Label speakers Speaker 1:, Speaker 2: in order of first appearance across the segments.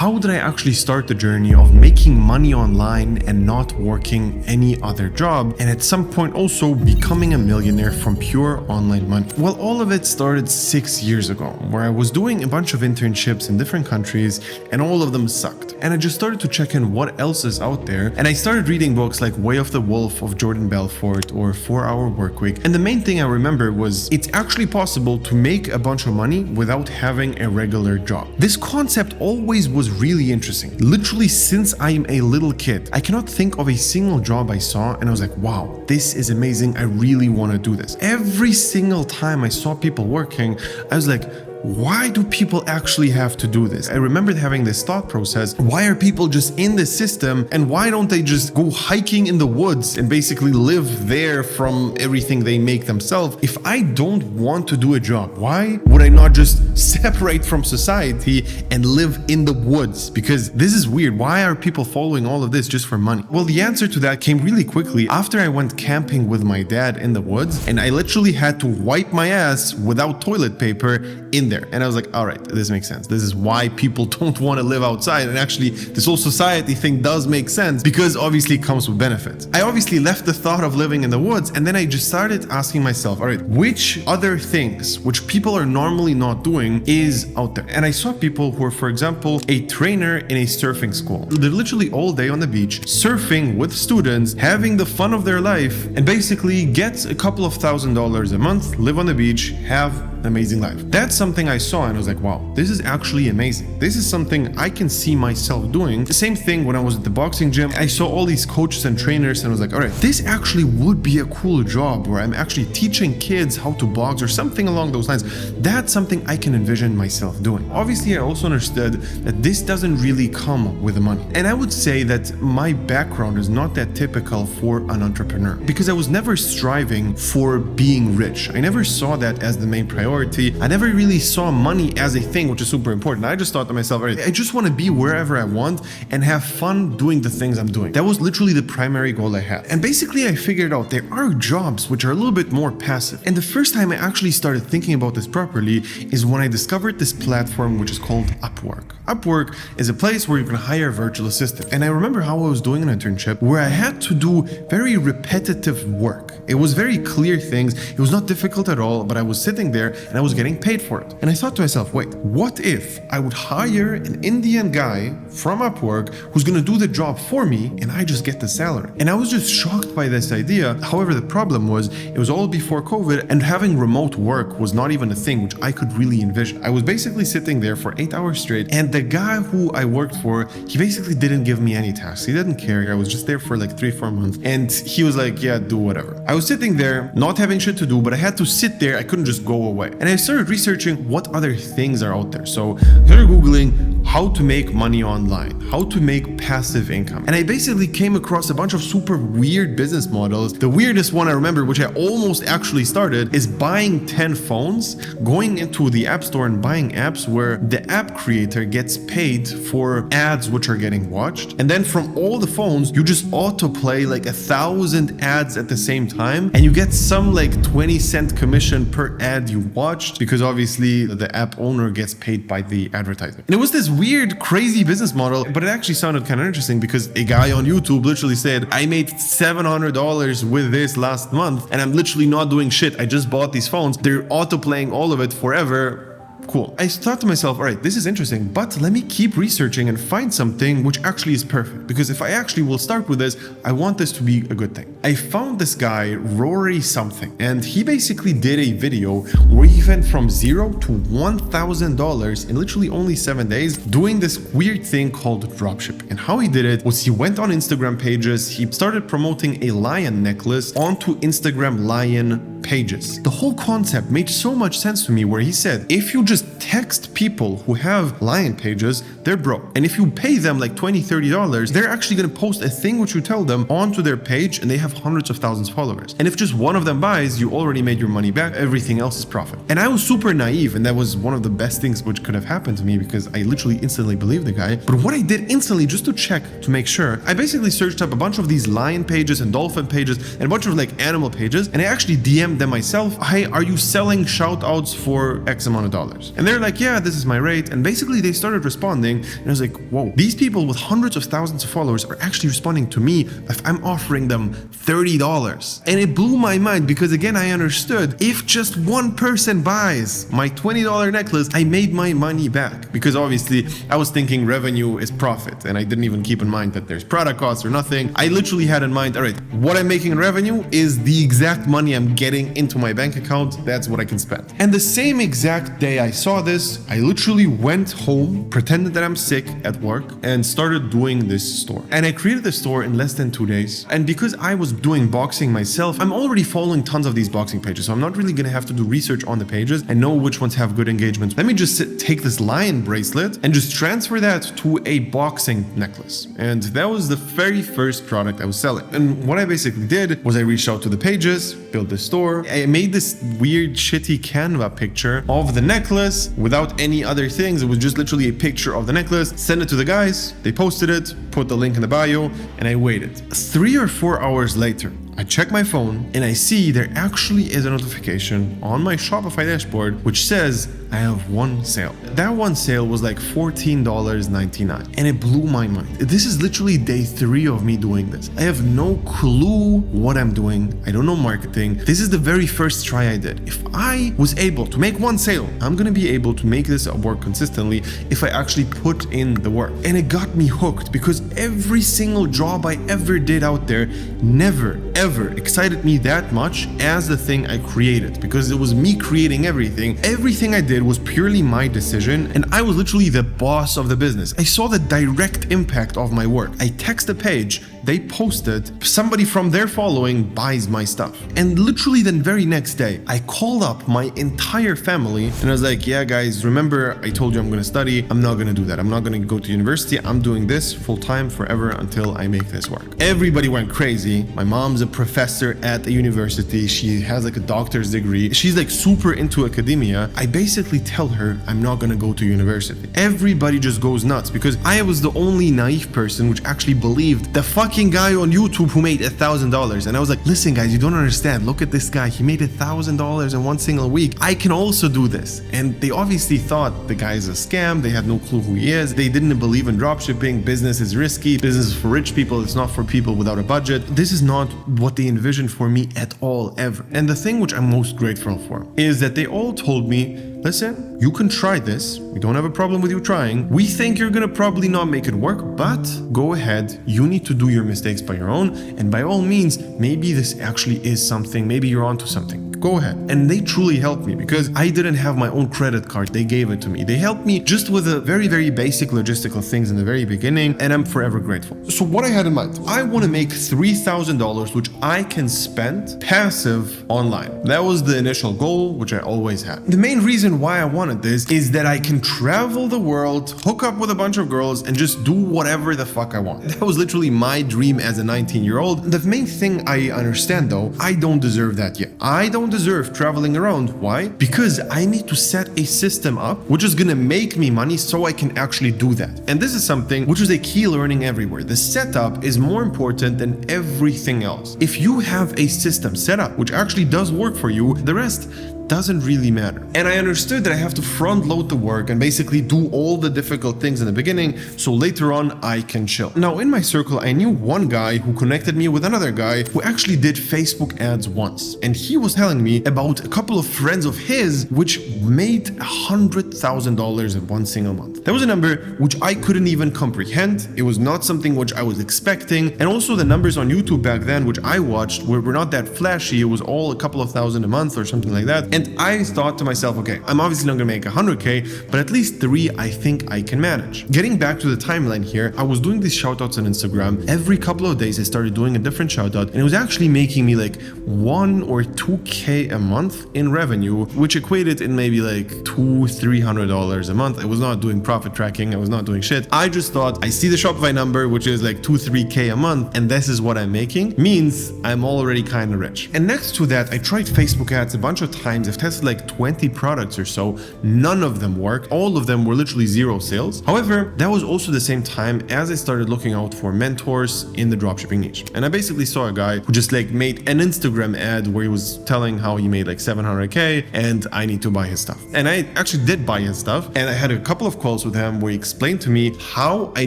Speaker 1: how did I actually start the journey of making money online and not working any other job, and at some point also becoming a millionaire from pure online money? Well, all of it started 6 years ago, where I was doing a bunch of internships in different countries and all of them sucked. And I just started to check in what else is out there, and I started reading books like Way of the Wolf of Jordan Belfort or 4-Hour Workweek. And the main thing I remember was it's actually possible to make a bunch of money without having a regular job. This concept always was really interesting. Literally since I am a little kid, I cannot think of a single job I saw and I was like, wow, this is amazing. I really want to do this. Every single time I saw people working, I was like, why do people actually have to do this? I remembered having this thought process. Why are people just in the system, and why don't they just go hiking in the woods and basically live there from everything they make themselves? If I don't want to do a job, why would I not just separate from society and live in the woods? Because this is weird. Why are people following all of this just for money? Well, the answer to that came really quickly after I went camping with my dad in the woods, and I literally had to wipe my ass without toilet paper in there. And I was like, all right, this makes sense. This is why people don't want to live outside. And actually, this whole society thing does make sense because obviously it comes with benefits. I obviously left the thought of living in the woods, and then I just started asking myself, all right, which other things which people are normally not doing is out there? And I saw people who are, for example, a trainer in a surfing school. They're literally all day on the beach, surfing with students, having the fun of their life, and basically get a couple of $1,000s a month, live on the beach, have an amazing life. That's something I saw and I was like, wow, this is actually amazing. This is something I can see myself doing. The same thing when I was at the boxing gym. I saw all these coaches and trainers and I was like, all right, this actually would be a cool job where I'm actually teaching kids how to box or something along those lines. That's something I can envision myself doing. Obviously, I also understood that this doesn't really come with the money. And I would say that my background is not that typical for an entrepreneur because I was never striving for being rich. I never saw that as the main priority. I never really saw money as a thing, which is super important. I just thought to myself, all right, I just want to be wherever I want and have fun doing the things I'm doing. That was literally the primary goal I had. And basically I figured out there are jobs which are a little bit more passive. And the first time I actually started thinking about this properly is when I discovered this platform which is called Upwork. Upwork is a place where you can hire a virtual assistant. And I remember how I was doing an internship where I had to do very repetitive work. It was very clear things. It was not difficult at all, but I was sitting there and I was getting paid for it. And I thought to myself, wait, what if I would hire an Indian guy from Upwork who's gonna do the job for me and I just get the salary? And I was just shocked by this idea. However, the problem was it was all before COVID and having remote work was not even a thing which I could really envision. I was basically sitting there for 8 hours straight and the guy who I worked for, he basically didn't give me any tasks. He didn't care. I was just there for like 3-4 months and he was like, yeah, do whatever. I was sitting there not having shit to do, but I had to sit there. I couldn't just go away. And I started researching what other things are out there. So I started Googling how to make money online, how to make passive income. And I basically came across a bunch of super weird business models. The weirdest one I remember, which I almost actually started, is buying 10 phones, going into the app store and buying apps where the app creator gets paid for ads which are getting watched. And then from all the phones, you just autoplay like 1,000 ads at the same time. And you get some like 20-cent commission per ad you watched because obviously the app owner gets paid by the advertisement. And it was this weird, crazy business model, but it actually sounded kind of interesting because a guy on YouTube literally said, I made $700 with this last month and I'm literally not doing shit. I just bought these phones. They're auto-playing all of it forever. Cool. I thought to myself, all right, this is interesting, but let me keep researching and find something which actually is perfect. Because if I actually will start with this, I want this to be a good thing. I found this guy, Rory something, and he basically did a video where he went from $0 to $1,000 in literally only 7 days doing this weird thing called dropshipping. And how he did it was he went on Instagram pages, he started promoting a lion necklace onto Instagram lion pages. The whole concept made so much sense to me where he said, if you just text people who have lion pages, they're broke. And if you pay them like $20, $30, they're actually going to post a thing which you tell them onto their page and they have hundreds of thousands of followers. And if just one of them buys, you already made your money back. Everything else is profit. And I was super naive and that was one of the best things which could have happened to me because I literally instantly believed the guy. But what I did instantly just to check to make sure, I basically searched up a bunch of these lion pages and dolphin pages and a bunch of like animal pages and I actually DM'd DM them myself, hey, are you selling shout outs for X amount of dollars? And they're like, yeah, this is my rate. And basically they started responding, and I was like, whoa, these people with hundreds of thousands of followers are actually responding to me if I'm offering them $30. And it blew my mind because again, I understood if just one person buys my $20 necklace, I made my money back. Because obviously I was thinking revenue is profit, and I didn't even keep in mind that there's product costs or nothing. I literally had in mind, all right, what I'm making in revenue is the exact money I'm getting into my bank account. That's what I can spend. And the same exact day I saw this, I literally went home, pretended that I'm sick at work, and started doing this store. And I created the store in less than 2 days. And because I was doing boxing myself, I'm already following tons of these boxing pages, so I'm not really gonna have to do research on the pages and know which ones have good engagement. Let me just take this lion bracelet and just transfer that to a boxing necklace. And that was the very first product I was selling. And what I basically did was I reached out to the pages, built the store. I made this weird shitty Canva picture of the necklace without any other things. It was just literally a picture of the necklace, sent it to the guys, they posted it, put the link in the bio, and I waited. 3 or 4 hours later, I check my phone and I see there actually is a notification on my Shopify dashboard which says I have one sale. That one sale was like $14.99 and it blew my mind. This is literally day 3 of me doing this. I have no clue what I'm doing. I don't know marketing. This is the very first try I did. If I was able to make one sale, I'm gonna be able to make this work consistently if I actually put in the work. And it got me hooked because every single job I ever did out there never ever excited me that much as the thing I created, because it was me creating everything. Everything I did was purely my decision, and I was literally the boss of the business. I saw the direct impact of my work. I text a page, they posted, somebody from their following buys my stuff. And literally the very next day, I called up my entire family and I was like, yeah guys, remember I told you I'm gonna study? I'm not gonna do that. I'm not gonna go to university. I'm doing this full time forever until I make this work. Everybody went crazy. My mom's a professor at a university. She has like a doctor's degree. She's like super into academia. I basically tell her I'm not gonna go to university. Everybody just goes nuts because I was the only naive person which actually believed the fucking guy on YouTube who made $1,000. And I was like, listen guys, you don't understand. Look at this guy. He made $1,000 in one single week. I can also do this. And they obviously thought the guy's a scam. They had no clue who he is. They didn't believe in dropshipping. Business is risky. Business is for rich people. It's not for people without a budget. This is not what they envisioned for me at all, ever. And the thing which I'm most grateful for is that they all told me, listen, you can try this. We don't have a problem with you trying. We think you're gonna probably not make it work, but go ahead. You need to do your mistakes by your own. And by all means, maybe this actually is something. Maybe you're onto something. Go ahead. And they truly helped me because I didn't have my own credit card. They gave it to me. They helped me just with the very, very basic logistical things in the very beginning. And I'm forever grateful. So what I had in mind, I want to make $3,000, which I can spend passive online. That was the initial goal, which I always had. The main reason why I wanted this is that I can travel the world, hook up with a bunch of girls, and just do whatever the fuck I want. That was literally my dream as a 19-year-old. The main thing I understand though, I don't deserve that yet. I don't deserve traveling around. Why? Because I need to set a system up which is gonna make me money so I can actually do that. And this is something which is a key learning everywhere. The setup is more important than everything else. If you have a system set up which actually does work for you, the rest doesn't really matter. And I understood that I have to front load the work and basically do all the difficult things in the beginning so later on I can chill. Now in my circle, I knew one guy who connected me with another guy who actually did Facebook ads once. And he was telling me about a couple of friends of his which made $100,000 in one single month. That was a number which I couldn't even comprehend. It was not something which I was expecting. And also the numbers on YouTube back then, which I watched, were not that flashy. It was all a couple of thousand a month or something like that. And I thought to myself, okay, I'm obviously not gonna make 100K, but at least 3 I think I can manage. Getting back to the timeline here, I was doing these shoutouts on Instagram. Every couple of days I started doing a different shoutout, and it was actually making me like 1 or 2K a month in revenue, which equated in maybe like $200-300 a month. I was not doing profit tracking. I was not doing shit. I just thought I see the Shopify number, which is like 2-3K a month, and this is what I'm making, means I'm already kind of rich. And next to that, I tried Facebook ads a bunch of times times. I've tested like 20 products or so. None of them worked. All of them were literally zero sales. However, that was also the same time as I started looking out for mentors in the dropshipping niche. And I basically saw a guy who just like made an Instagram ad where he was telling how he made like 700K and I need to buy his stuff. And I actually did buy his stuff. And I had a couple of calls with him where he explained to me how I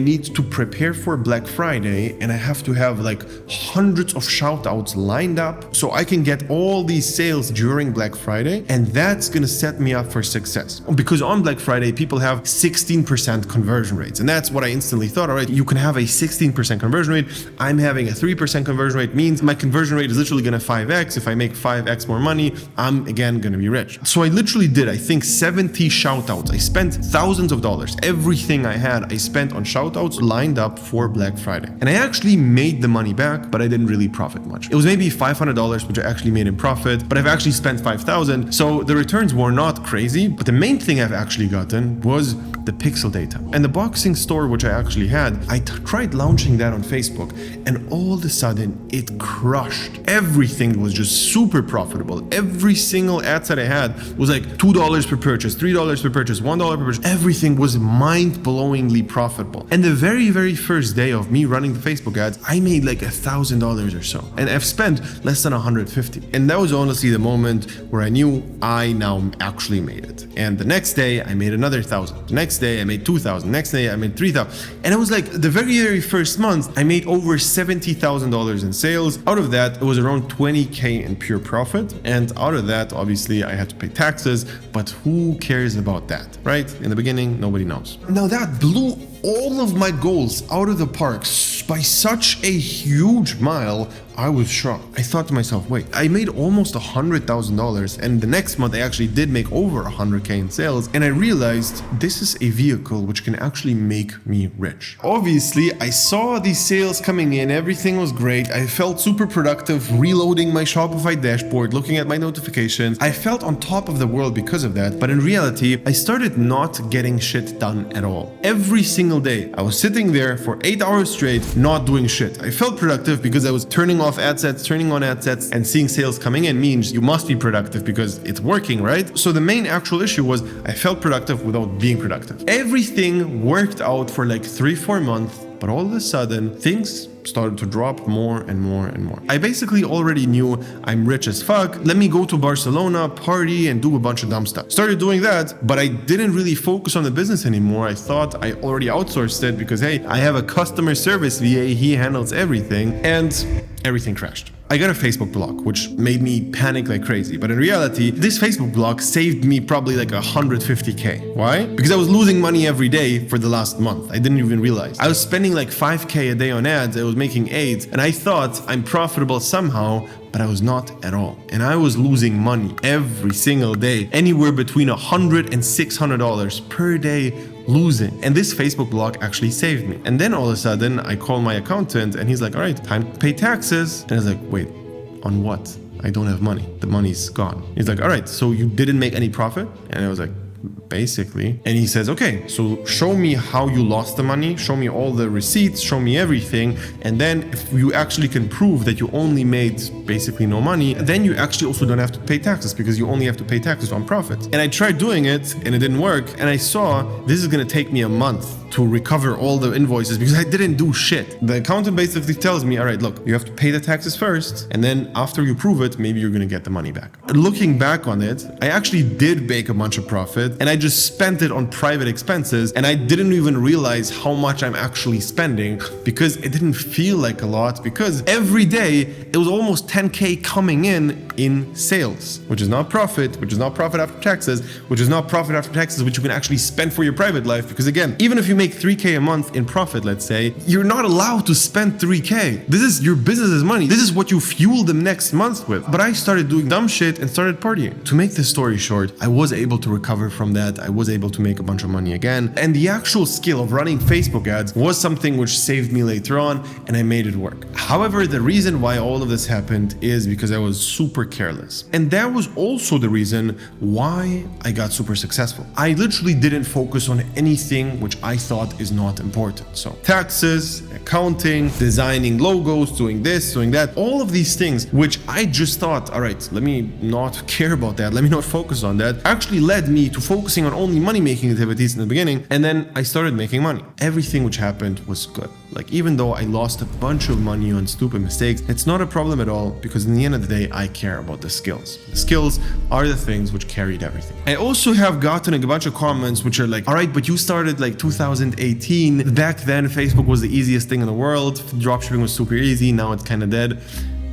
Speaker 1: need to prepare for Black Friday, and I have to have like hundreds of shout outs lined up so I can get all these sales during Black Friday, and that's gonna set me up for success. Because on Black Friday, people have 16% conversion rates, and that's what I instantly thought, all right, you can have a 16% conversion rate. I'm having a 3% conversion rate, means my conversion rate is literally gonna 5x. If I make 5x more money, I'm again gonna be rich. So I literally did, I think, 70 shout outs. I spent thousands of dollars. Everything I had, I spent on shout outs lined up for Black Friday. And I actually made the money back, but I didn't really profit much. It was maybe $500, which I actually made in profit, but I've actually spent $5,000. So the returns were not crazy, but the main thing I've actually gotten was the pixel data. And the boxing store, which I actually had, I tried launching that on Facebook, and all of a sudden it crushed. Everything was just super profitable. Every single ad set I had was like $2 per purchase, $3 per purchase, $1 per purchase. Everything was mind-blowingly profitable. And the very, very first day of me running the Facebook ads, I made like $1,000 or so. And I've spent less than $150. And that was honestly the moment where I knew I now actually made it. And the next day I made another $1,000. The next day I made $2,000. Next day I made $3,000. And it was like the very, very first month, I made over $70,000 in sales. Out of that, it was around $20K in pure profit. And out of that, obviously I had to pay taxes, but who cares about that, right? In the beginning, nobody knows. Now that blew all of my goals out of the park by such a huge mile. I was shocked. I thought to myself, wait, I made almost $100,000, and the next month I actually did make over 100K in sales, and I realized this is a vehicle which can actually make me rich. Obviously, I saw these sales coming in, everything was great, I felt super productive reloading my Shopify dashboard, looking at my notifications. I felt on top of the world because of that, but in reality, I started not getting shit done at all. Every single day, I was sitting there for 8 hours straight, not doing shit. I felt productive because I was turning off ad sets, turning on ad sets, and seeing sales coming in means you must be productive because it's working, right? So the main actual issue was I felt productive without being productive. Everything worked out for like 3-4 months, but all of a sudden things started to drop more and more and more. I basically already knew I'm rich as fuck. Let me go to Barcelona, party, and do a bunch of dumb stuff. Started doing that, but I didn't really focus on the business anymore. I thought I already outsourced it because, hey, I have a customer service VA, he handles everything, and everything crashed. I got a Facebook block, which made me panic like crazy. But in reality, this Facebook block saved me probably like 150K. Why? Because I was losing money every day for the last month. I didn't even realize. I was spending like 5K a day on ads. I was making 8, and I thought I'm profitable somehow, but I was not at all. And I was losing money every single day, anywhere between $100 and $600 per day losing. And this Facebook block actually saved me. And then all of a sudden I call my accountant and he's like, all right, time to pay taxes. And I was like, wait, on what? I don't have money. The money's gone. He's like, all right, so you didn't make any profit? And I was like, basically. And he says, okay, so show me how you lost the money, show me all the receipts, show me everything, and then if you actually can prove that you only made basically no money, then you actually also don't have to pay taxes because you only have to pay taxes on profit. And I tried doing it and it didn't work, and I saw this is gonna take me a month to recover all the invoices because I didn't do shit. The accountant basically tells me, all right, look, you have to pay the taxes first, and then after you prove it, maybe you're gonna get the money back. Looking back on it, I actually did make a bunch of profit, and I just spent it on private expenses, and I didn't even realize how much I'm actually spending because it didn't feel like a lot, because every day it was almost 10K coming in sales, which is not profit, which is not profit after taxes, which is not profit after taxes, which you can actually spend for your private life. Because again, even if you make 3K a month in profit, let's say, you're not allowed to spend 3K. This is your business's money. This is what you fuel them next month with. But I started doing dumb shit and started partying. To make this story short, I was able to recover from that, I was able to make a bunch of money again. And the actual skill of running Facebook ads was something which saved me later on, and I made it work. However, the reason why all of this happened is because I was super careless. And that was also the reason why I got super successful. I literally didn't focus on anything which I thought is not important. So taxes, accounting, designing logos, doing this, doing that, all of these things which I just thought, all right, let me not care about that, let me not focus on that, actually led me to focusing on only money-making activities in the beginning, and then I started making money. Everything which happened was good. Like, even though I lost a bunch of money on stupid mistakes, it's not a problem at all, because in the end of the day, I care about the skills. The skills are the things which carried everything. I also have gotten a bunch of comments which are like, all right, but you started like 2018. Back then, Facebook was the easiest thing in the world. Dropshipping was super easy. Now it's kind of dead.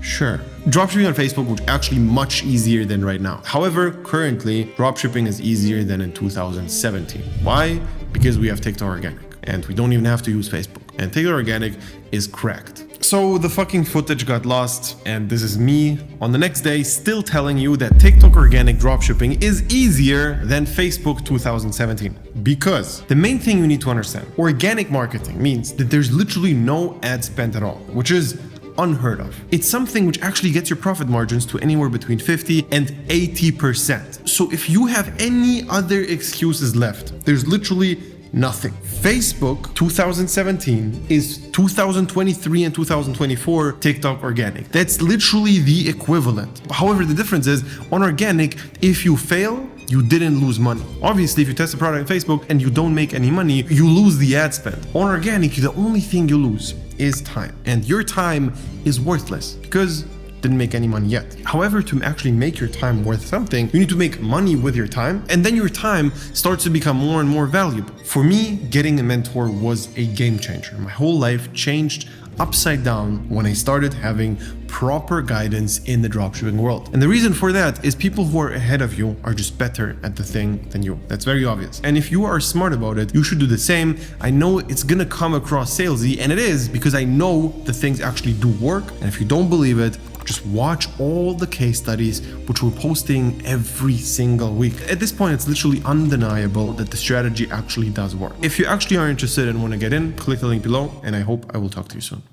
Speaker 1: Sure. Dropshipping on Facebook was actually much easier than right now. However, currently, dropshipping is easier than in 2017. Why? Because we have TikTok Organic, and we don't even have to use Facebook. And TikTok Organic is cracked. So the fucking footage got lost, and this is me on the next day still telling you that TikTok Organic dropshipping is easier than Facebook 2017. Because the main thing you need to understand, organic marketing means that there's literally no ad spend at all, which is unheard of. It's something which actually gets your profit margins to anywhere between 50 and 80%. So if you have any other excuses left, there's literally nothing. Facebook 2017 is 2023 and 2024 TikTok Organic. That's literally the equivalent. However, the difference is on organic, if you fail, you didn't lose money. Obviously, if you test a product on Facebook and you don't make any money, you lose the ad spend. On organic, the only thing you lose is time. And your time is worthless because didn't make any money yet. However, to actually make your time worth something, you need to make money with your time, and then your time starts to become more and more valuable. For me, getting a mentor was a game changer. My whole life changed upside down when I started having proper guidance in the dropshipping world. And the reason for that is people who are ahead of you are just better at the thing than you. That's very obvious. And if you are smart about it, you should do the same. I know it's gonna come across salesy, and it is because I know the things actually do work. And if you don't believe it, just watch all the case studies which we're posting every single week. At this point, it's literally undeniable that the strategy actually does work. If you actually are interested and want to get in, click the link below, and I hope I will talk to you soon.